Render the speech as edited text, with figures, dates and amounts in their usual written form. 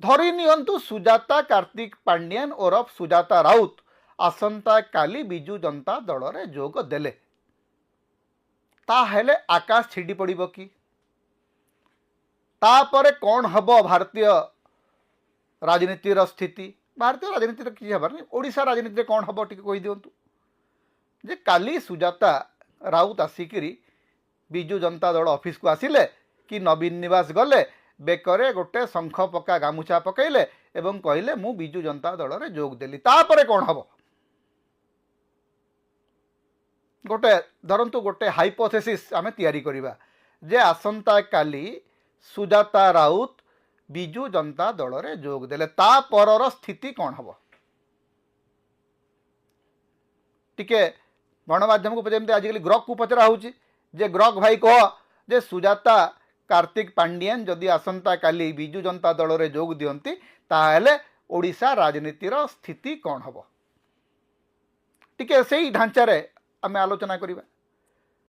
धरी नियंतु सुजाता कार्तिक पांडियन ओरफ सुजाता राउत आसंता काली बिजु जनता दल रे जोग देले ताहेले आकाश छिड़ी पड़िबो कि तापरे कौन हब भारतीय राजनीतिर स्थिति भारतीय राजनीतिर कि हबार नहीं ओडिशा राजनीति कौन हब टिके कहि दियंतु जे काली सुजाता राउत आसिकिरी बिजु जनता दल ऑफिस को आसिले कि नवीन निवास गले बेकरे गोटे शंख पका गामुछा पकईले एवं कहले मु बिजु जनता दल रे जोग देली तापरे कौन हब गोटे धरंतु गोटे हाइपोथेसिस आमे तैयारी करिबा जे आसंता काली सुजाता राउत बिजु जनता दल रे जोग देले ता परर स्थिति कौन हब टिके गणमाध्यम को जमी आजिकल ग्रक को पचरा होची जे ग्रक भाई कह जे सुजाता कार्तिक पांडियन जदि आसंता काली बिजु जनता दल रे जोग दियंती ताहेले ओडिशा राजनीतिर स्थिति कौन हब टिके सेही ढांचारे आमे आलोचना करिबा।